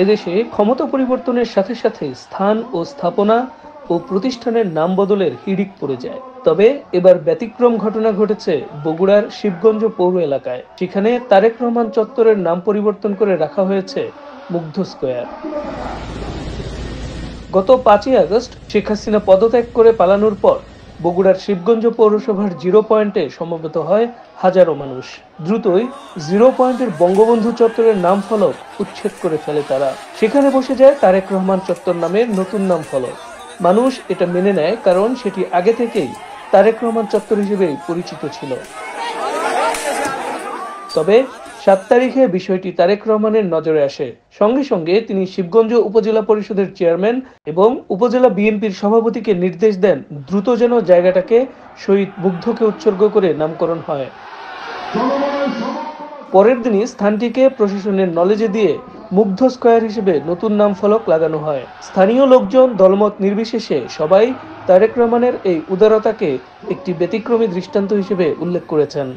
এদেশে ক্ষমতা পরিবর্তনের সাথে সাথে স্থান ও স্থাপনা ও প্রতিষ্ঠানের নাম বদলের হিড়িক পড়ে যায়। তবে এবার ব্যতিক্রম ঘটনা ঘটেছে বগুড়ার শিবগঞ্জ পৌর এলাকায়। সেখানে তারেক রহমান চত্বরের নাম পরিবর্তন করে রাখা হয়েছে মুগ্ধ স্কয়ার। গত 5ই আগস্ট শেখ হাসিনা পদত্যাগ করে পালানোর পর বগুড়ার শিবগঞ্জ পৌরসভার জিরো পয়েন্টে সমবেত হয় হাজারো মানুষ। দ্রুতই জিরো পয়েন্টের বঙ্গবন্ধু চত্বরের নাম ফলক উচ্ছেদ করে ফেলে তারা। সেখানে বসে যায় তারেক রহমান চত্বর নামের নতুন নাম ফলক। মানুষ এটা মেনে নেয়, কারণ সেটি আগে থেকেই তারেক রহমান চত্বর হিসেবেই পরিচিত ছিল। তবে 7 তারিখে বিষয়টি তারেক রহমানের নজরে আসে। সঙ্গে সঙ্গে তিনি শিবগঞ্জ উপজেলা পরিষদের চেয়ারম্যান এবং উপজেলা বিএনপির সভাপতিকে নির্দেশ দেন দ্রুত যেন জায়গাটাকে শহীদ মুগ্ধকে উৎসর্গ করে নামকরণ হয়। পরের দিনই স্থানটিকে প্রশাসনের নলেজে দিয়ে মুগ্ধ স্কয়ার হিসেবে নতুন নাম ফলক লাগানো হয়। স্থানীয় লোকজন দলমত নির্বিশেষে সবাই তারেক রহমানের এই উদারতাকে একটি ব্যতিক্রমী দৃষ্টান্ত হিসেবে উল্লেখ করেছেন।